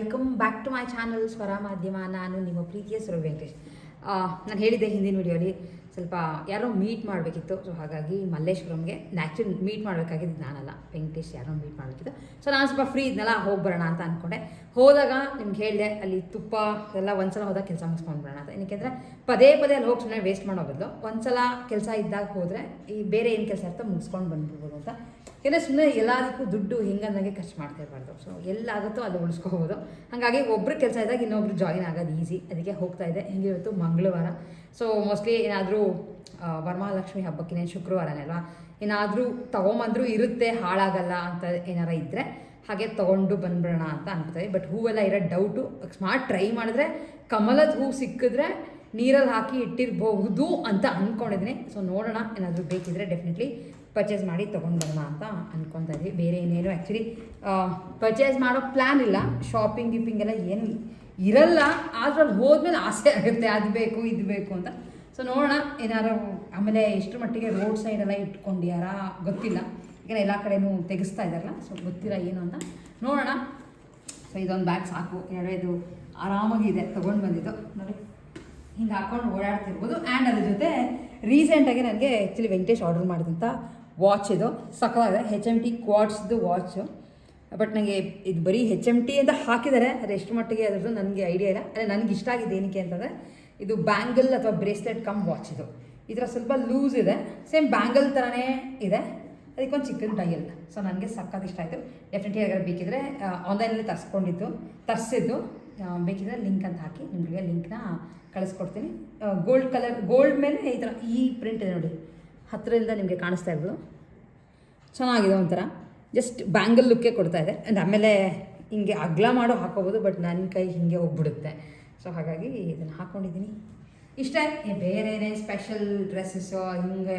Welcome back to my channel Swara Madhyama. ನಾನು ನಿಮ್ಮ ಪ್ರೀತಿಯ ಸುರ ವೆಂಕಟೇಶ್. ನಾನು ಹೇಳಿದ್ದೆ ಹಿಂದಿನ ವಿಡಿಯೋಲಿ ಸ್ವಲ್ಪ ಯಾರೋ ಮೀಟ್ ಮಾಡಬೇಕಿತ್ತು. ಸೊ ಹಾಗಾಗಿ ಮಲ್ಲೇಶ್ವರಂಗೆ ಆ್ಯಕ್ಚುಲಿ ಮೀಟ್ ಮಾಡಬೇಕಾಗಿದ್ದು ನಾನಲ್ಲ, ವೆಂಕಟೇಶ್ ಯಾರೋ ಮೀಟ್ ಮಾಡಬೇಕಿತ್ತು. ಸೊ ನಾನು ಸ್ವಲ್ಪ ಫ್ರೀ ಇದ್ನಲ್ಲ, ಹೋಗಿ ಬರೋಣ ಅಂತ ಅಂದ್ಕೊಂಡೆ. ಹೋದಾಗ ನಿಮ್ಗೆ ಹೇಳಿದೆ ಅಲ್ಲಿ ತುಪ್ಪ ಎಲ್ಲ ಒಂದ್ಸಲ ಹೋದಾಗ ಕೆಲಸ ಮುಗಿಸ್ಕೊಂಡು ಬರೋಣ ಅಂತ. ಏನಕ್ಕೆ ಪದೇ ಪದೇ ಅಲ್ಲಿ ಹೋಗಿ ಸುಮ್ಮನೆ ವೇಸ್ಟ್ ಮಾಡೋ ಬದಲು ಒಂದ್ಸಲ ಕೆಲಸ ಇದ್ದಾಗ ಹೋದರೆ ಈ ಬೇರೆ ಏನು ಕೆಲಸ ಇರ್ತೋ ಮುಗಿಸ್ಕೊಂಡು ಬಂದ್ಬಿಡ್ಬೋದು ಅಂತ. ಏನೇ ಸುಮ್ಮನೆ ಎಲ್ಲದಕ್ಕೂ ದುಡ್ಡು ಹಿಂಗಂದಾಗೆ ಖರ್ಚು ಮಾಡ್ತಾ ಇರಬಾರ್ದು. ಸೊ ಎಲ್ಲಾಗುತ್ತೋ ಅಲ್ಲಿ ಉಳಿಸ್ಕೋಬೋದು. ಹಾಗಾಗಿ ಒಬ್ಬರು ಕೆಲಸ ಇದ್ದಾಗ ಇನ್ನೊಬ್ರು ಜಾಯಿನ್ ಆಗೋದು ಈಸಿ. ಅದಕ್ಕೆ ಹೋಗ್ತಾ ಇದೆ. ಹಿಂಗೆ ಇವತ್ತು ಮಂಗಳವಾರ. ಸೊ ಮೋಸ್ಟ್ಲಿ ಏನಾದರೂ ವರಮಹಾಲಕ್ಷ್ಮಿ ಹಬ್ಬಕ್ಕಿನೇ ಶುಕ್ರವಾರನೇ ಅಲ್ವಾ, ಏನಾದರೂ ತೊಗೊಂಬಂದರೂ ಇರುತ್ತೆ, ಹಾಳಾಗಲ್ಲ ಅಂತ ಏನಾರ ಇದ್ದರೆ ಹಾಗೆ ತೊಗೊಂಡು ಬಂದ್ಬಿಡೋಣ ಅಂತ ಅನ್ಕೋತೀವಿ. ಬಟ್ ಹೂವೆಲ್ಲ ಇರೋ ಡೌಟು. ಅಕಸ್ಮಾತ್ ಟ್ರೈ ಮಾಡಿದ್ರೆ ಕಮಲದ ಹೂ ಸಿಕ್ಕಿದ್ರೆ ನೀರಲ್ಲಿ ಹಾಕಿ ಇಟ್ಟಿರಬಹುದು ಅಂತ ಅಂದ್ಕೊಂಡಿದ್ದೀನಿ. ಸೊ ನೋಡೋಣ, ಏನಾದರೂ ಬೇಕಿದ್ರೆ ಡೆಫಿನೆಟ್ಲಿ ಪರ್ಚೇಸ್ ಮಾಡಿ ತೊಗೊಂಡು ಬರೋಣ ಅಂತ ಅಂದ್ಕೊತಾ ಇದ್ವಿ. ಬೇರೆ ಏನೇನು ಆ್ಯಕ್ಚುಲಿ ಪರ್ಚೇಸ್ ಮಾಡೋ ಪ್ಲ್ಯಾನ್ ಇಲ್ಲ. ಶಾಪಿಂಗ್ ಗಿಪ್ಪಿಂಗ್ ಏನು ಇರಲ್ಲ. ಆದರೂ ಅಲ್ಲಿ ಹೋದ್ಮೇಲೆ ಆಸೆ ಆಗುತ್ತೆ, ಅದು ಬೇಕು ಇದು ಬೇಕು ಅಂತ. ಸೊ ನೋಡೋಣ ಏನಾರು. ಆಮೇಲೆ ಎಷ್ಟರ ಮಟ್ಟಿಗೆ ರೋಡ್ ಸೈಡೆಲ್ಲ ಇಟ್ಕೊಂಡಿಯಾರ ಗೊತ್ತಿಲ್ಲ. ಈಗ ಎಲ್ಲ ಕಡೆನೂ ತೆಗೆಸ್ತಾ ಇದ್ದಾರಲ್ಲ, ಸೊ ಗೊತ್ತಿಲ್ಲ ಏನು ಅಂತ. ನೋಡೋಣ. ಸೊ ಇದೊಂದು ಬ್ಯಾಗ್ ಸಾಕು, ಎರಡೇದು ಆರಾಮಾಗಿದೆ. ತೊಗೊಂಡು ಬಂದಿದ್ದು ನೋಡಿ, ಹಿಂಗೆ ಹಾಕ್ಕೊಂಡು ಓಡಾಡ್ತಿರ್ಬೋದು. ಆ್ಯಂಡ್ ಅದ್ರ ಜೊತೆ ರೀಸೆಂಟಾಗಿ ನನಗೆ ಆ್ಯಕ್ಚುಲಿ ವೆಂಕಟೇಶ್ ಆರ್ಡರ್ ಮಾಡಿದಂಥ ವಾಚ್ ಇದು ಸಕ್ಕವಾಗಿದೆ. HMT ಕ್ವಾಡ್ಸ್ದು ವಾಚು. ಬಟ್ ನನಗೆ ಇದು ಬರೀ HMT ಅಂತ ಹಾಕಿದ್ದಾರೆ, ಅದು ಎಷ್ಟು ಮಟ್ಟಿಗೆ ಅದ್ರದ್ದು ನನಗೆ ಐಡಿಯಾ ಇಲ್ಲ. ಅಂದರೆ ನನಗೆ ಇಷ್ಟ ಆಗಿದೆ ಏನಕ್ಕೆ ಅಂತಂದರೆ, ಇದು ಬ್ಯಾಂಗಲ್ ಅಥವಾ ಬ್ರೇಸ್ಲೆಟ್ ಕಮ್ ವಾಚ್ ಇದು. ಈ ಥರ ಸ್ವಲ್ಪ ಲೂಸ್ ಇದೆ, ಸೇಮ್ ಬ್ಯಾಂಗಲ್ ಥರನೇ ಇದೆ. ಅದಕ್ಕೊಂದು ಚಿಕ್ಕನ್ ಡಯಲ್. ಸೊ ನನಗೆ ಸಕ್ಕತ್ ಇಷ್ಟ ಆಯಿತು. ಡೆಫಿನೆಟ್ಲಿ ಯಾರು ಬೇಕಿದ್ರೆ ಆನ್ಲೈನಲ್ಲಿ ತರಿಸಿದ್ದು ಬೇಕಿದ್ರೆ ಲಿಂಕ್ ಅಂತ ಹಾಕಿ ನಿಮಗೆ ಲಿಂಕ್ನ ಕಳಿಸ್ಕೊಡ್ತೀನಿ. ಗೋಲ್ಡ್ ಮೇಲೆ ಈ ಥರ ಈ ಪ್ರಿಂಟ್ ಇದೆ ನೋಡಿ, ಹತ್ತಿರದಿಂದ ನಿಮಗೆ ಕಾಣಿಸ್ತಾ ಇರ್ಬೋದು. ಚೆನ್ನಾಗಿದೆ, ಒಂಥರ ಜಸ್ಟ್ ಬ್ಯಾಂಗಲ್ ಲುಕ್ಕೇ ಕೊಡ್ತಾಯಿದೆ. ಆ್ಯಂಡ್ ಆಮೇಲೆ ಹಿಂಗೆ ಅಗ್ಲ ಮಾಡೋ ಹಾಕೋಬೋದು, ಬಟ್ ನನ್ನ ಕೈ ಹಿಂಗೆ ಹೋಗ್ಬಿಡುತ್ತೆ. ಸೊ ಹಾಗಾಗಿ ಇದನ್ನು ಹಾಕ್ಕೊಂಡಿದ್ದೀನಿ. ಇಷ್ಟೇ, ಬೇರೆ ಸ್ಪೆಷಲ್ ಡ್ರೆಸ್ಸಸ್ಸು ಹಿಂಗೆ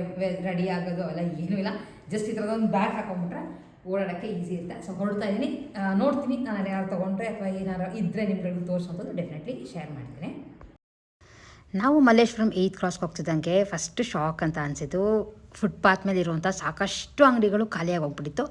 ರೆಡಿ ಆಗೋದು ಅಲ್ಲ ಏನೂ ಇಲ್ಲ. ಜಸ್ಟ್ ಈ ಥರದೊಂದು ಬ್ಯಾಗ್ ಹಾಕೊಂಡ್ಬಿಟ್ರೆ ಓಡಾಡೋಕ್ಕೆ ಈಸಿ ಇರುತ್ತೆ. ಸೊ ಹೊರಡ್ತಾ ಇದ್ದೀನಿ. ನೋಡ್ತೀನಿ ನಾನು ಯಾರು ತೊಗೊಂಡ್ರೆ ಅಥವಾ ಏನಾರು ಇದ್ದರೆ ನಿಮ್ಗಳಿಗೂ ತೋರಿಸೋದು ಡೆಫಿನೆಟ್ಲಿ ಶೇರ್ ಮಾಡ್ತೀನಿ. ನಾವು ಮಲ್ಲೇಶ್ವರಂ 8th ಕ್ರಾಸ್ಗೆ ಹೋಗ್ತಿದ್ದಂಗೆ ಫಸ್ಟ್ ಶಾಕ್ ಅಂತ ಅನಿಸಿದ್ದು, ಫುಟ್ಪಾತ್ ಮೇಲೆ ಇರುವಂಥ ಸಾಕಷ್ಟು ಅಂಗಡಿಗಳು ಖಾಲಿಯಾಗಿ ಹೋಗ್ಬಿಟ್ಟಿತ್ತು.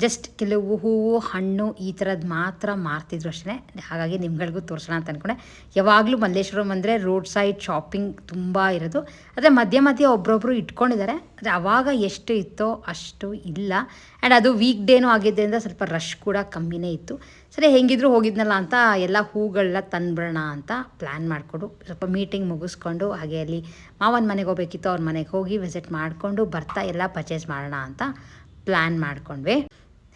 ಜಸ್ಟ್ ಕೆಲವು ಹೂವು ಹಣ್ಣು ಈ ಥರದ್ದು ಮಾತ್ರ ಮಾರ್ತಿದ್ರು ಅಷ್ಟೇ. ಹಾಗಾಗಿ ನಿಮ್ಗಳಿಗೂ ತೋರಿಸೋಣ ಅಂತ ಅಂದ್ಕೊಂಡೆ. ಯಾವಾಗಲೂ ಮಲ್ಲೇಶ್ವರಂ ಅಂದರೆ ರೋಡ್ ಸೈಡ್ ಶಾಪಿಂಗ್ ತುಂಬ ಇರೋದು. ಆದರೆ ಮಧ್ಯೆ ಒಬ್ಬರೊಬ್ಬರು ಇಟ್ಕೊಂಡಿದ್ದಾರೆ. ಆದರೆ ಆವಾಗ ಎಷ್ಟು ಇತ್ತೋ ಅಷ್ಟು ಇಲ್ಲ. ಆ್ಯಂಡ್ ಅದು ವೀಕ್ ಡೇನೂ ಆಗಿದ್ದರಿಂದ ಸ್ವಲ್ಪ ರಶ್ ಕೂಡ ಕಮ್ಮಿನೇ ಇತ್ತು. ಸರಿ, ಹೆಂಗಿದ್ರು ಹೋಗಿದ್ನಲ್ಲ ಅಂತ ಎಲ್ಲ ಹೂಗಳನ್ನ ತಂದುಬಿಡೋಣ ಅಂತ ಪ್ಲ್ಯಾನ್ ಮಾಡಿಕೊಂಡು ಸ್ವಲ್ಪ ಮೀಟಿಂಗ್ ಮುಗಿಸ್ಕೊಂಡು ಹಾಗೆ ಅಲ್ಲಿ ಮಾವನ ಮನೆಗೆ ಹೋಗ್ಬೇಕಿತ್ತು, ಅವ್ರ ಮನೆಗೆ ಹೋಗಿ ವಿಸಿಟ್ ಮಾಡಿಕೊಂಡು ಬರ್ತಾ ಎಲ್ಲ ಪರ್ಚೇಸ್ ಮಾಡೋಣ ಅಂತ ಪ್ಲ್ಯಾನ್ ಮಾಡ್ಕೊಂಡ್ವಿ.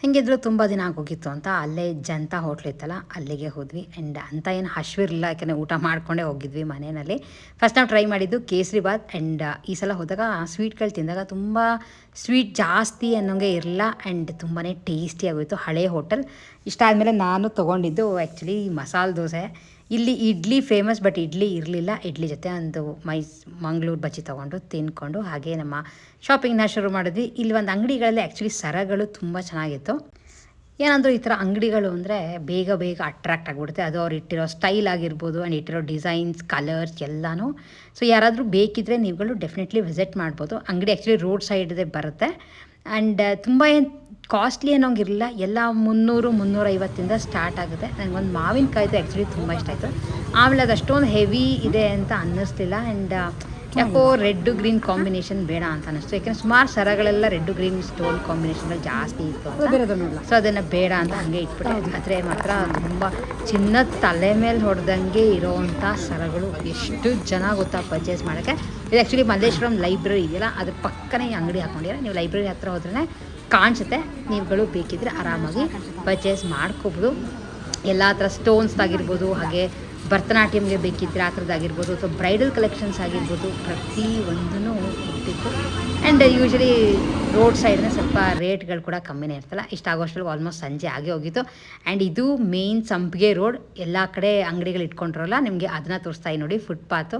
ಹೆಂಗಿದ್ರು ತುಂಬ ದಿನ ಆಗೋಗಿತ್ತು ಅಂತ ಅಲ್ಲೇ ಜನತಾ ಹೋಟ್ಲ್ ಇತ್ತಲ್ಲ ಅಲ್ಲಿಗೆ ಹೋದ್ವಿ. ಆ್ಯಂಡ್ ಅಂತ ಏನು ಹಶ್ವಿರಲಿಲ್ಲ, ಯಾಕೆಂದರೆ ಊಟ ಮಾಡ್ಕೊಂಡೇ ಹೋಗಿದ್ವಿ ಮನೆಯಲ್ಲಿ. ಫಸ್ಟ್ ನಾವು ಟ್ರೈ ಮಾಡಿದ್ದು ಕೇಸರಿಬಾತ್. ಆ್ಯಂಡ್ ಈ ಸಲ ಹೋದಾಗ ಸ್ವೀಟ್ಗಳು ತಿಂದಾಗ ತುಂಬ ಸ್ವೀಟ್ ಜಾಸ್ತಿ ಅನ್ನೋಂಗೆ ಇರಲಿಲ್ಲ. ಆ್ಯಂಡ್ ತುಂಬಾ ಟೇಸ್ಟಿಯಾಗೋಯಿತು. ಹಳೆ ಹೋಟೆಲ್. ಇಷ್ಟ ಆದಮೇಲೆ ನಾನು ತೊಗೊಂಡಿದ್ದು ಆ್ಯಕ್ಚುಲಿ ಮಸಾಲೆ ದೋಸೆ. ಇಲ್ಲಿ ಇಡ್ಲಿ ಫೇಮಸ್, ಬಟ್ ಇಡ್ಲಿ ಇರಲಿಲ್ಲ. ಇಡ್ಲಿ ಜೊತೆ ಒಂದು ಮಂಗಳೂರು ಬಜ್ಜಿ ತೊಗೊಂಡು ತಿಂದ್ಕೊಂಡು ಹಾಗೆ ನಮ್ಮ ಶಾಪಿಂಗ್ನ ಶುರು ಮಾಡಿದ್ವಿ. ಇಲ್ಲಿ ಒಂದು ಅಂಗಡಿಗಳಲ್ಲಿ ಆ್ಯಕ್ಚುಲಿ ಸರಗಳು ತುಂಬ ಚೆನ್ನಾಗಿತ್ತು. ಏನಂದರೂ ಈ ಥರ ಅಂಗಡಿಗಳು ಅಂದರೆ ಬೇಗ ಅಟ್ರಾಕ್ಟ್ ಆಗಿಬಿಡುತ್ತೆ. ಅದು ಅವ್ರು ಇಟ್ಟಿರೋ ಸ್ಟೈಲ್ ಆಗಿರ್ಬೋದು, ಆ್ಯಂಡ್ ಇಟ್ಟಿರೋ ಡಿಸೈನ್ಸ್, ಕಲರ್ಸ್ ಎಲ್ಲನೂ. ಸೊ ಯಾರಾದರೂ ಬೇಕಿದ್ದರೆ ನೀವುಗಳು ಡೆಫಿನೆಟ್ಲಿ ವಿಸಿಟ್ ಮಾಡ್ಬೋದು. ಅಂಗಡಿ ಆ್ಯಕ್ಚುಲಿ ರೋಡ್ ಸೈಡ್ದೇ ಬರುತ್ತೆ. ಆ್ಯಂಡ್ ತುಂಬ ಏನು ಕಾಸ್ಟ್ಲಿ ಅನ್ನೋಂಗಿರಲಿಲ್ಲ. ಎಲ್ಲ 300-350 ಸ್ಟಾರ್ಟ್ ಆಗುತ್ತೆ. ನನಗೊಂದು ಮಾವಿನಕಾಯ್ದು ಆ್ಯಕ್ಚುಲಿ ತುಂಬ ಇಷ್ಟ ಆಯಿತು. ಆಮೇಲೆ ಅದು ಅಷ್ಟೊಂದು ಹೆವಿ ಇದೆ ಅಂತ ಅನ್ನಿಸ್ಲಿಲ್ಲ. ಆ್ಯಂಡ್ ಯಾಕೋ ರೆಡ್ ಗ್ರೀನ್ ಕಾಂಬಿನೇಷನ್ ಬೇಡ ಅಂತ ಅನ್ನಿಸ್ತು. ಯಾಕೆಂದರೆ ಸುಮಾರು ಸರಗಳೆಲ್ಲ ರೆಡ್ ಗ್ರೀನ್ ಸ್ಟೋನ್ ಕಾಂಬಿನೇಷನ್ಗಳು ಜಾಸ್ತಿ ಇತ್ತು. ಸೊ ಅದನ್ನು ಬೇಡ ಅಂತ ಹಂಗೆ ಇಟ್ಬಿಟ್ಟೆ. ಆದರೆ ಮಾತ್ರ ತುಂಬ ಚಿನ್ನದ ತಲೆ ಮೇಲೆ ಹೊಡೆದಂಗೆ ಇರೋವಂಥ ಸರಗಳು. ಎಷ್ಟು ಜನ ಗೊತ್ತಾ ಪರ್ಚೇಸ್ ಮಾಡೋಕ್ಕೆ. ಇದು ಆ್ಯಕ್ಚುಲಿ ಮಲ್ಲೇಶ್ವರಂ ಲೈಬ್ರರಿ ಇದೆಯಲ್ಲ, ಅದ್ರ ಪಕ್ಕನೇ ಈ ಅಂಗಡಿ ಹಾಕ್ಕೊಂಡಿದ್ದಾರೆ. ನೀವು ಲೈಬ್ರರಿ ಹತ್ರ ಹೋದ್ರೇ ಕಾಣಿಸುತ್ತೆ. ನೀವುಗಳು ಬೇಕಿದ್ರೆ ಆರಾಮಾಗಿ ಪರ್ಚೇಸ್ ಮಾಡ್ಕೋಬೋದು. ಎಲ್ಲ ಥರ ಸ್ಟೋನ್ಸ್ದಾಗಿರ್ಬೋದು, ಹಾಗೆ ಭರತನಾಟ್ಯಮ್ಗೆ ಬೇಕಿದ್ದರೆ ಆ ಥರದ್ದಾಗಿರ್ಬೋದು, ಅಥವಾ ಬ್ರೈಡಲ್ ಕಲೆಕ್ಷನ್ಸ್ ಆಗಿರ್ಬೋದು, ಪ್ರತಿಯೊಂದೂ ಇರ್ತಿತ್ತು. ಆ್ಯಂಡ್ ಯೂಶ್ವಲಿ ರೋಡ್ ಸೈಡ್ನೇ ಸ್ವಲ್ಪ ರೇಟ್ಗಳು ಕೂಡ ಕಮ್ಮಿನೇ ಇರ್ತಲ್ಲ. ಇಷ್ಟ ಆಗೋಷ್ಟರಲ್ಲಿ ಆಲ್ಮೋಸ್ಟ್ ಸಂಜೆ ಆಗೇ ಹೋಗಿತ್ತು. ಆ್ಯಂಡ್ ಇದು ಮೇನ್ ಸಂಪಿಗೆ ರೋಡ್. ಎಲ್ಲ ಕಡೆ ಅಂಗಡಿಗಳು ಇಟ್ಕೊಂಡಿರೋಲ್ಲ, ನಿಮಗೆ ಅದನ್ನ ತೋರಿಸ್ತಾ ನೋಡಿ. ಫುಟ್ಪಾತು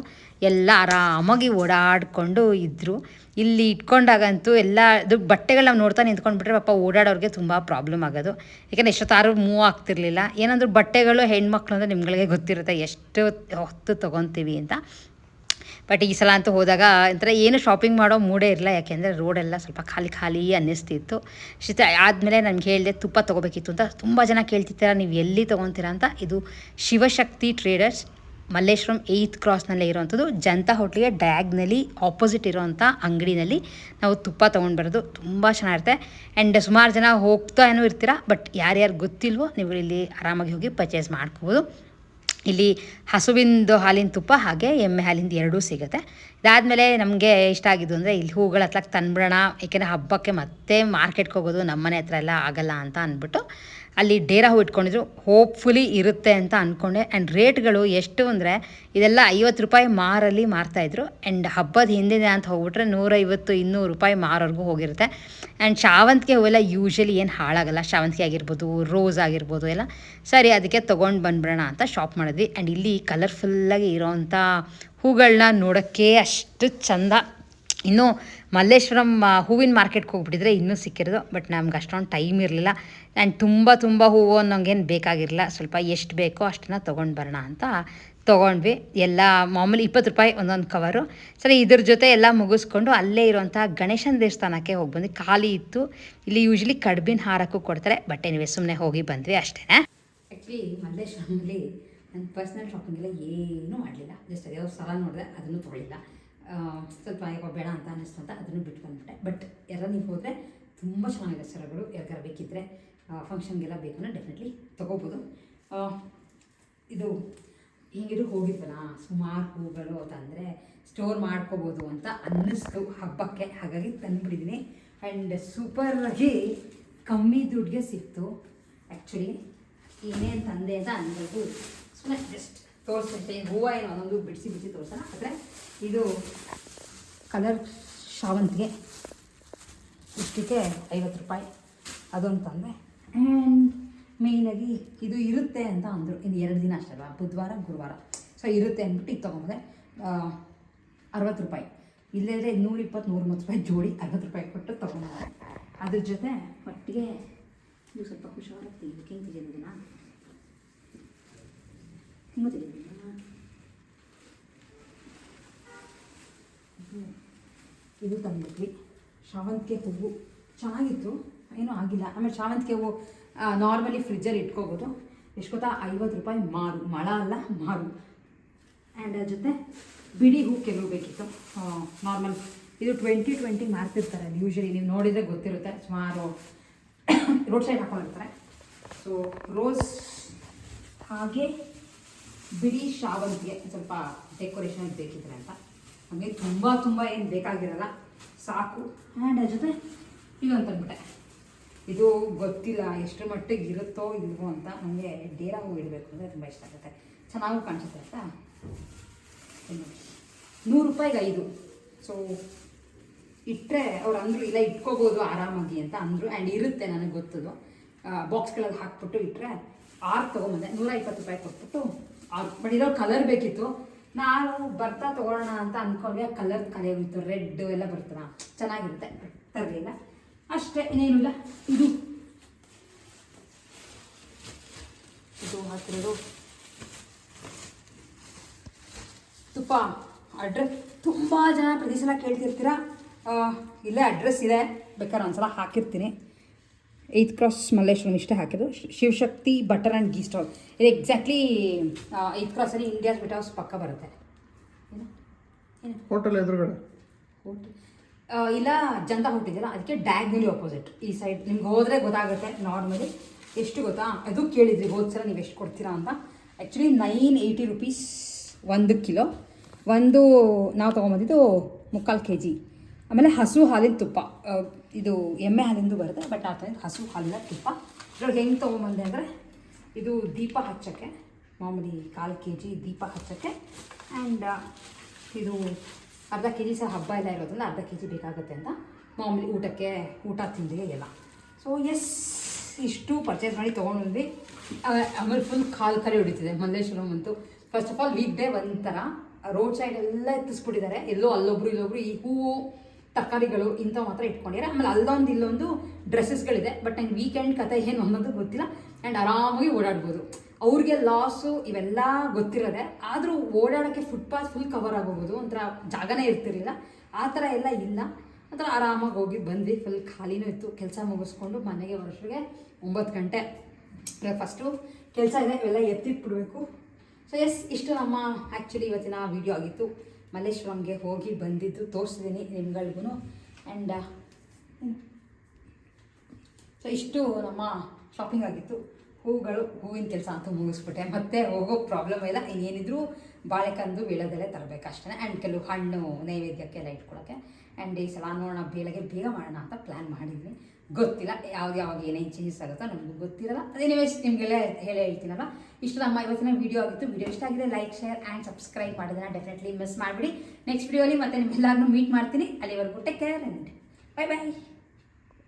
ಎಲ್ಲ ಆರಾಮಾಗಿ ಓಡಾಡಿಕೊಂಡು ಇದ್ದರು. ಇಲ್ಲಿ ಇಟ್ಕೊಂಡಾಗಂತೂ ಎಲ್ಲ ಇದು ಬಟ್ಟೆಗಳು ನಾವು ನೋಡ್ತಾ ನಿಂತ್ಕೊಂಡ್ಬಿಟ್ರೆ ಪಾಪ ಓಡಾಡೋರಿಗೆ ತುಂಬ ಪ್ರಾಬ್ಲಮ್ ಆಗೋದು. ಯಾಕೆಂದರೆ ಎಷ್ಟೊತ್ತಾರು ಮೂವ್ ಆಗ್ತಿರ್ಲಿಲ್ಲ. ಏನಂದ್ರೆ ಬಟ್ಟೆಗಳು ಹೆಣ್ಮಕ್ಳು ಅಂದರೆ ನಿಮ್ಗಳಿಗೆ ಗೊತ್ತಿರುತ್ತೆ ಎಷ್ಟು ಹೊತ್ತು ತೊಗೊತೀವಿ ಅಂತ. ಬಟ್ ಈ ಸಲ ಅಂತೂ ಹೋದಾಗ ಒಂಥರ ಏನು ಶಾಪಿಂಗ್ ಮಾಡೋ ಮೂಡೇ ಇರಲಿಲ್ಲ, ಯಾಕೆಂದರೆ ರೋಡೆಲ್ಲ ಸ್ವಲ್ಪ ಖಾಲಿ ಖಾಲಿ ಅನ್ನಿಸ್ತಿತ್ತು. ಆದಮೇಲೆ ನನಗೆ ಹೇಳಿದೆ ತುಪ್ಪ ತೊಗೋಬೇಕಿತ್ತು ಅಂತ. ತುಂಬ ಜನ ಕೇಳ್ತಿರ್ತೀರ ನೀವು ಎಲ್ಲಿ ತೊಗೊತೀರಾ ಅಂತ. ಇದು ಶಿವಶಕ್ತಿ ಟ್ರೇಡರ್ಸ್ ಮಲ್ಲೇಶ್ವರಂ 8th ಕ್ರಾಸ್ನಲ್ಲೇ ಇರೋವಂಥದ್ದು. ಜನತಾ ಹೋಟ್ಲಿಗೆ ಡಯಾಗ್ನಲ್ಲಿ ಆಪೋಸಿಟ್ ಇರೋವಂಥ ಅಂಗಡಿನಲ್ಲಿ ನಾವು ತುಪ್ಪ ತೊಗೊಂಡು ಬರೋದು. ತುಂಬ ಚೆನ್ನಾಗಿರುತ್ತೆ. ಆ್ಯಂಡ್ ಸುಮಾರು ಜನ ಹೋಗ್ತಾ ಏನೋ ಇರ್ತೀರ, ಬಟ್ ಯಾರ್ಯಾರು ಗೊತ್ತಿಲ್ವೋ ನೀವು ಇಲ್ಲಿ ಆರಾಮಾಗಿ ಹೋಗಿ ಪರ್ಚೇಸ್ ಮಾಡ್ಕೋಬೋದು. ಇಲ್ಲಿ ಹಸುವಿಂದು ಹಾಲಿನ ತುಪ್ಪ ಹಾಗೆ ಎಮ್ಮೆ ಹಾಲಿಂದ ಎರಡೂ ಸಿಗುತ್ತೆ. ಇದಾದಮೇಲೆ ನಮಗೆ ಇಷ್ಟ ಆಗಿದ್ದು ಅಂದರೆ ಇಲ್ಲಿ ಹೂಗಳ ಹತ್ಲಕ್ಕೆ ತಂದ್ಬಿಡೋಣ, ಏಕೆಂದರೆ ಹಬ್ಬಕ್ಕೆ ಮತ್ತೆ ಮಾರ್ಕೆಟ್ಗೆ ಹೋಗೋದು ನಮ್ಮನೆ ಹತ್ರ ಎಲ್ಲ ಆಗಲ್ಲ ಅಂತ ಅಂದ್ಬಿಟ್ಟು ಅಲ್ಲಿ ಡೇರಾ ಹೂ ಇಟ್ಕೊಂಡಿದ್ರು. ಹೋಪ್ಫುಲಿ ಇರುತ್ತೆ ಅಂತ ಅಂದ್ಕೊಂಡೆ. ಆ್ಯಂಡ್ ರೇಟ್ಗಳು ಎಷ್ಟು ಅಂದರೆ ಇದೆಲ್ಲ 50 ರೂಪಾಯಿ ಮಾರಲ್ಲಿ ಮಾರ್ತಾಯಿದ್ರು. ಆ್ಯಂಡ್ ಹಬ್ಬದ ಹಿಂದಿನ ಅಂತ ಹೋಗ್ಬಿಟ್ರೆ 150-200 ರೂಪಾಯಿ ಮಾರೋರ್ಗೂ ಹೋಗಿರುತ್ತೆ. ಆ್ಯಂಡ್ ಶಾವಂತಿಗೆ ಹೂವೆಲ್ಲ ಯೂಶ್ವಲಿ ಏನು ಹಾಳಾಗಲ್ಲ. ಶಾವಂತಿಗೆ ಆಗಿರ್ಬೋದು, ರೋಸ್ ಆಗಿರ್ಬೋದು ಎಲ್ಲ ಸರಿ, ಅದಕ್ಕೆ ತೊಗೊಂಡು ಬಂದ್ಬಿಡೋಣ ಅಂತ ಶಾಪ್ ಮಾಡಿದ್ವಿ. ಆ್ಯಂಡ್ ಇಲ್ಲಿ ಕಲರ್ಫುಲ್ಲಾಗಿ ಇರೋವಂಥ ಹೂಗಳನ್ನ ನೋಡೋಕ್ಕೆ ಅಷ್ಟು ಚೆಂದ. ಇನ್ನೂ ಮಲ್ಲೇಶ್ವರಂ ಹೂವಿನ ಮಾರ್ಕೆಟ್ಗೆ ಹೋಗ್ಬಿಟ್ಟಿದ್ರೆ ಇನ್ನೂ ಸಿಕ್ಕಿರೋದು, ಬಟ್ ನಮ್ಗೆ ಅಷ್ಟೊಂದು ಟೈಮ್ ಇರಲಿಲ್ಲ. ಆ್ಯಂಡ್ ತುಂಬ ಹೂವು ಅನ್ನೋಂಗೇನು ಬೇಕಾಗಿರಲಿಲ್ಲ, ಸ್ವಲ್ಪ ಎಷ್ಟು ಬೇಕೋ ಅಷ್ಟನ್ನು ತೊಗೊಂಡು ಬರೋಣ ಅಂತ ತೊಗೊಂಡ್ವಿ. ಎಲ್ಲ ಮಾಮೂಲಿ 20 ರೂಪಾಯಿ ಒಂದೊಂದು ಕವರು. ಸರಿ, ಇದ್ರ ಜೊತೆ ಎಲ್ಲ ಮುಗಿಸ್ಕೊಂಡು ಅಲ್ಲೇ ಇರೋವಂಥ ಗಣೇಶನ ದೇವಸ್ಥಾನಕ್ಕೆ ಹೋಗಿ ಬಂದು ಖಾಲಿ ಇತ್ತು. ಇಲ್ಲಿ ಯೂಶ್ವಲಿ ಕಡ್ಬಿನ ಹಾರಕ್ಕೂ ಕೊಡ್ತಾರೆ, ಬಟ್ ಏನಿವೆ ಸುಮ್ಮನೆ ಹೋಗಿ ಬಂದ್ವಿ ಅಷ್ಟೇ. ಆ್ಯಕ್ಚುಲಿ ಮಲ್ಲೇಶ್ವರಮಲ್ಲಿ ನನ್ನ ಪರ್ಸ್ನಲ್ ಶಾಪಿಂಗ್ ಎಲ್ಲ ಏನೂ ಮಾಡಲಿಲ್ಲ. ಜಸ್ಟ್ ಅದೇ ಸಲ ನೋಡಿದೆ, ಅದನ್ನು ತೊಗೊಳ್ಳಿಲ್ಲ. ಸ್ವಲ್ಪ ಯಾಕೋ ಬೇಡ ಅಂತ ಅನ್ನಿಸ್ತು ಅಂತ ಅದನ್ನು ಬಿಟ್ಟು ಬಂದುಬಿಟ್ಟೆ. ಬಟ್ ಎಲ್ಲ ನೀವು ಹೋದರೆ ತುಂಬ ಚೆನ್ನಾಗಿದೆ ಸರಗಳು. ಯಾರಿಗಾರು ಬೇಕಿದ್ದರೆ ಫಂಕ್ಷನ್ಗೆಲ್ಲ ಬೇಕಂದ್ರೆ ಡೆಫಿನೆಟ್ಲಿ ತೊಗೋಬೋದು. ಇದು ಹಿಂಗಿರು ಹೋಗಿದ್ವಲ್ಲ, ಸುಮಾರು ಹೂಗಳು ಅಂತಂದರೆ ಸ್ಟೋರ್ ಮಾಡ್ಕೋಬೋದು ಅಂತ ಅನ್ನಿಸ್ತು ಹಬ್ಬಕ್ಕೆ, ಹಾಗಾಗಿ ತಂದುಬಿಟ್ಟಿದ್ದೀನಿ. ಆ್ಯಂಡ್ ಸೂಪರಾಗಿ ಕಮ್ಮಿ ದುಡ್ಡಿಗೆ ಸಿಕ್ತು. ಆ್ಯಕ್ಚುಲಿ ಏನೇನು ತಂದೆ ಅಂತ ಅನ್ಬೋದು, ಸುಮ್ಮನೆ ಜಸ್ಟ್ ತೋರಿಸ್ತೀನಿ. ಹೂವು ಏನು ಒಂದೊಂದು ಬಿಡಿಸಿ ತೋರಿಸೋಣ. ಆದರೆ ಇದು ಕಲರ್ ಶಾವಂತಿಗೆ ಇಷ್ಟಕ್ಕೆ 50 ರೂಪಾಯಿ ಅದೊಂದು ತಂದೆ. ಆ್ಯಂಡ್ ಮೇಯ್ನಾಗಿ ಇದು ಇರುತ್ತೆ ಅಂತ ಅಂದರು. ಇನ್ನು 2 ದಿನ ಅಷ್ಟಲ್ವಾ, ಬುಧವಾರ ಗುರುವಾರ, ಸೊ ಇರುತ್ತೆ ಅಂದ್ಬಿಟ್ಟು ಇದು ತೊಗೊಂಡೆ. 60 ರೂಪಾಯಿ. ಇಲ್ಲದ್ರೆ 120-130 ರೂಪಾಯಿ ಜೋಡಿ 60 ರೂಪಾಯಿ ಕೊಟ್ಟು ತೊಗೊಂಡೆ. ಅದ್ರ ಜೊತೆ ಒಟ್ಟಿಗೆ ಇದು ಸ್ವಲ್ಪ ಹುಷಾರಾಗಿ ತೆಗಿಬೇಕು. ಹೆಂಗೆ ತೆಗೆಯೋದಿಲ್ಲ, ಹಿಂಗೂ ತೆಗೆಯೋದಿಲ್ಲ. ಇದು ತಂದ್ಬಿಟ್ವಿ. ಶಾವಂತಿಗೆ ಹೂವು ಚೆನ್ನಾಗಿತ್ತು, ಏನೂ ಆಗಿಲ್ಲ. ಆಮೇಲೆ ಶಾವಂತಿಗೆ ಹೂವು ನಾರ್ಮಲಿ ಫ್ರಿಜ್ಜಲ್ಲಿ ಇಟ್ಕೋಬೋದು. ಎಷ್ಟು ಗೊತ್ತಾ, 50 ರೂಪಾಯಿ ಮಾರು, ಮಳ ಅಲ್ಲ ಮಾರು. ಆ್ಯಂಡ್ ಅದ್ರ ಜೊತೆ ಬಿಡಿ ಹೂ ಕೆಲವು ಬೇಕಿತ್ತು. ನಾರ್ಮಲ್ ಇದು 20 ಮಾರ್ತಿರ್ತಾರೆ ಅಲ್ಲಿ ಯೂಶ್ವಲಿ, ನೀವು ನೋಡಿದರೆ ಗೊತ್ತಿರುತ್ತೆ. ಸುಮಾರು ರೋಡ್ ಸೈಡ್ ಹಾಕೊಂಡಿರ್ತಾರೆ. ಸೊ ರೋಸ್ ಹಾಗೆ ಬಿಡಿ ಶಾವಂತಿಗೆ ಸ್ವಲ್ಪ ಡೆಕೋರೇಷನ್ ಬೇಕಿದ್ರೆ ಅಂತ. ಹಾಗೆ ತುಂಬ ಏನು ಬೇಕಾಗಿರಲ್ಲ, ಸಾಕು. ಆ್ಯಂಡ್ ಅದ್ರ ಜೊತೆ ಇದೊಂದು ತಂದ್ಬಿಟ್ಟೆ. ಇದು ಗೊತ್ತಿಲ್ಲ ಎಷ್ಟು ಮಟ್ಟಿಗೆ ಇರುತ್ತೋ ಇಲ್ವೋ ಅಂತ. ನನಗೆ ಡೇರಾ ಹೂ ಇಡಬೇಕು ಅಂದರೆ ತುಂಬ ಇಷ್ಟ ಆಗುತ್ತೆ, ಚೆನ್ನಾಗೂ ಕಾಣಿಸುತ್ತೆ ಅಂತ. 100 ರೂಪಾಯಿಗೆ 5. ಸೊ ಇಟ್ಟರೆ ಅವ್ರು ಅಂದರು ಇಲ್ಲ ಇಟ್ಕೋಬೋದು ಆರಾಮಾಗಿ ಅಂತ ಅಂದರು. ಆ್ಯಂಡ್ ಇರುತ್ತೆ, ನನಗೆ ಗೊತ್ತದು. ಬಾಕ್ಸ್ಗಳಲ್ಲಿ ಹಾಕ್ಬಿಟ್ಟು ಇಟ್ಟರೆ 6 ತೊಗೊಂಬಂದೆ. 120 ರೂಪಾಯಿ ಕೊಟ್ಬಿಟ್ಟು 6. ಬಟ್ ಇದೋ ಕಲರ್ ಬೇಕಿತ್ತು. ನಾನು ಬರ್ತಾ ತೊಗೊಳ್ಳೋಣ ಅಂತ ಅಂದ್ಕೊಂಡ್ವಿ. ಆ ಕಲರ್ ಕಲಿಯೋಗಿತ್ತು, ರೆಡ್ ಎಲ್ಲ ಬರ್ತದ, ಚೆನ್ನಾಗಿರುತ್ತೆ. ತರಲಿಲ್ಲ ಅಷ್ಟೇ, ಇನ್ನೇನಿಲ್ಲ. ಇದು ಹಾಕಿರೋದು ತುಪ್ಪ. ಅಡ್ರೆಸ್ ತುಂಬ ಜನ ಪ್ರತಿ ಸಲ ಕೇಳ್ತಿರ್ತೀರ, ಇಲ್ಲೇ ಅಡ್ರೆಸ್ ಇದೆ, ಬೇಕಾದ್ರೆ ಒಂದ್ಸಲ ಹಾಕಿರ್ತೀನಿ. 8th ಕ್ರಾಸ್ ಮಲ್ಲೇಶ್ವರಂ ಇಷ್ಟೇ ಹಾಕಿದ್ದು. Shivashakti butter and ghee stall. ಇದು ಎಕ್ಸಾಕ್ಟ್ಲಿ 8th ಕ್ರಾಸಲ್ಲಿ ಇಂಡಿಯಾಸ್ ಬಿಟ್ ಹೌಸ್ ಪಕ್ಕ ಬರುತ್ತೆ. ಹೋಟೆಲ್ ಎದುರುಗಡೆ ಇಲ್ಲ, ಜನತಾ ಹೋಟೆಲ್ ಇದೆಯಲ್ಲ, ಅದಕ್ಕೆ ಡಯಾಗ್ನಲಿ ಆಪೋಸಿಟ್ ಈ ಸೈಡ್. ನಿಮ್ಗೆ ಹೋದರೆ ಗೊತ್ತಾಗುತ್ತೆ. ನಾರ್ಮಲಿ ಎಷ್ಟು ಗೊತ್ತಾ, ಅದು ಕೇಳಿದ್ರಿ ಹೋದ ಸಲ ನೀವು ಎಷ್ಟು ಕೊಡ್ತೀರಾ ಅಂತ. Actually 980 rupees 1 kilo. ಒಂದು ನಾವು ತೊಗೊಂಬಂದಿದ್ದು 3/4 kg. ಆಮೇಲೆ ಹಸು ಹಾಲಿನ ತುಪ್ಪ, ಇದು ಎಮ್ಮೆ ಹಾಲಿಂದು ಬರುತ್ತೆ, ಬಟ್ ನಾವು ತಂದು ಹಸು ಹಾಲಿನ ತುಪ್ಪ. ಇದ್ರೊಳಗೆ ಹೆಂಗೆ ತೊಗೊಂಬಂದೆ ಅಂದರೆ, ಇದು ದೀಪ ಹಚ್ಚೋಕ್ಕೆ, ಮಾಮೂಲಿ 1/4 kg ದೀಪ ಹಚ್ಚೋಕ್ಕೆ. ಆ್ಯಂಡ್ ಇದು ಅರ್ಧ kg ಸಹ ಹಬ್ಬ ಎಲ್ಲ ಇರೋದ್ರಿಂದ ಅರ್ಧ kg ಬೇಕಾಗುತ್ತೆ ಅಂತ, ಮಾಮೂಲಿ ಊಟಕ್ಕೆ, ಊಟ ತಿಂಡಿಗೆ ಎಲ್ಲ. ಸೊ ಎಸ್, ಇಷ್ಟು ಪರ್ಚೇಸ್ ಮಾಡಿ ತೊಗೊಂಡ್ಬಂದ್ವಿ. ಆಮೇಲೆ ಫುಲ್ ಖಾಲಿ ಹೊಡಿತಿದೆ ಮಲ್ಲೇಶ್ವರಂ ಅಂತೂ. First of all weak day ಒಂಥರ ರೋಡ್ ಸೈಡ್ ಎಲ್ಲ ಎತ್ತಿಸ್ಬಿಟ್ಟಿದ್ದಾರೆ, ಎಲ್ಲೋ ಅಲ್ಲೊಬ್ರು ಇಲ್ಲೊಬ್ರು ಈ ಹೂವು ತರಕಾರಿಗಳು ಇಂಥವು ಮಾತ್ರ ಇಟ್ಕೊಂಡಿದ್ದಾರೆ. ಆಮೇಲೆ ಅಲ್ಲೊಂದು ಇಲ್ಲೊಂದು ಡ್ರೆಸ್ಸಸ್ಗಳಿದೆ. ಬಟ್ ನಂಗೆ ವೀಕೆಂಡ್ ಕತೆ ಏನು ಅನ್ನೋದು ಗೊತ್ತಿಲ್ಲ. ಆ್ಯಂಡ್ ಆರಾಮಾಗಿ ಓಡಾಡ್ಬೋದು. ಅವ್ರಿಗೆ ಲಾಸು ಇವೆಲ್ಲ ಗೊತ್ತಿರೋದೆ, ಆದರೂ ಓಡಾಡೋಕ್ಕೆ ಫುಟ್ಪಾತ್ ಫುಲ್ ಕವರ್ ಆಗೋಗ್ಬೋದು. ಒಂಥರ ಜಾಗನೇ ಇರ್ತಿರಲಿಲ್ಲ. ಆ ಥರ ಎಲ್ಲ ಇಲ್ಲ. ಒಂಥರ ಆರಾಮಾಗಿ ಹೋಗಿ ಬಂದ್ವಿ. ಫುಲ್ ಖಾಲಿನೂ ಇತ್ತು. ಕೆಲಸ ಮುಗಿಸ್ಕೊಂಡು ಮನೆಗೆ ವರ್ಷಕ್ಕೆ 9 ಗಂಟೆ. ಫಸ್ಟು ಕೆಲಸ ಇದೆ, ಇವೆಲ್ಲ ಎತ್ತಿಟ್ಬಿಡ್ಬೇಕು. ಸೊ ಎಸ್, ಇಷ್ಟು ನಮ್ಮ ಆ್ಯಕ್ಚುಲಿ ಇವತ್ತಿನ ವೀಡಿಯೋ ಆಗಿತ್ತು. ಮಲ್ಲೇಶ್ವರಂಗೆ ಹೋಗಿ ಬಂದಿದ್ದು ತೋರಿಸಿದ್ದೀನಿ ನಿಮ್ಗಳಿಗೂ. ಆ್ಯಂಡ್ ಸೊ ಇಷ್ಟು ನಮ್ಮ ಶಾಪಿಂಗ್ ಆಗಿತ್ತು. ಹೂವಿನ ಕೆಲಸ ಅಂತೂ ಮುಗಿಸ್ಬಿಟ್ಟೆ. ಮತ್ತೆ ಹೋಗೋ ಪ್ರಾಬ್ಲಮ್ ಇಲ್ಲ. ಇನ್ನೇನಿದ್ರು ಬಾಳೆಕಂದು ವೀಳ್ಯದೆಲೆ ತರಬೇಕು ಅಷ್ಟೇ. ಆ್ಯಂಡ್ ಕೆಲವು ಹಣ್ಣು ನೈವೇದ್ಯಕ್ಕೆಲ್ಲ ಇಟ್ಕೊಳಕ್ಕೆ. ಆ್ಯಂಡ್ ಈ ಸಲ ನೋಡೋಣ, ಬೇಗ ಮಾಡೋಣ ಅಂತ ಪ್ಲ್ಯಾನ್ ಮಾಡಿದ್ವಿ. ಗೊತ್ತಿಲ್ಲ ಯಾವಾಗ ಏನೇನು ಚೇಂಜಸ್ ಆಗುತ್ತೋ ನಮಗೂ ಗೊತ್ತಿರಲ್ಲ. ಅದೇನಿವೇಸ್ ನಿಮಗೆಲ್ಲ ಹೇಳ್ತೀನಲ್ಲ. ಇಷ್ಟು ನಮ್ಮ ಇವತ್ತಿನ ವೀಡಿಯೋ ಆಗಿತ್ತು. ವೀಡಿಯೋ ಇಷ್ಟ ಆಗಿದೆ ಲೈಕ್, ಶೇರ್ ಆ್ಯಂಡ್ ಸಬ್ಸ್ಕ್ರೈಬ್ ಮಾಡೋದನ್ನ ಡೆಫಿನೆಟ್ಲಿ ಮಿಸ್ ಮಾಡಿಬಿಡಿ. ನೆಕ್ಸ್ಟ್ ವೀಡಿಯೋಲಿ ಮತ್ತೆ ನಿಮ್ಮೆಲ್ಲರನ್ನೂ ಮೀಟ್ ಮಾಡ್ತೀನಿ. ಅಲ್ಲಿವರೆಗೂ ಟೇಕ್ ಕೇರ್ ಆ್ಯಂಡ್ ಬೈ.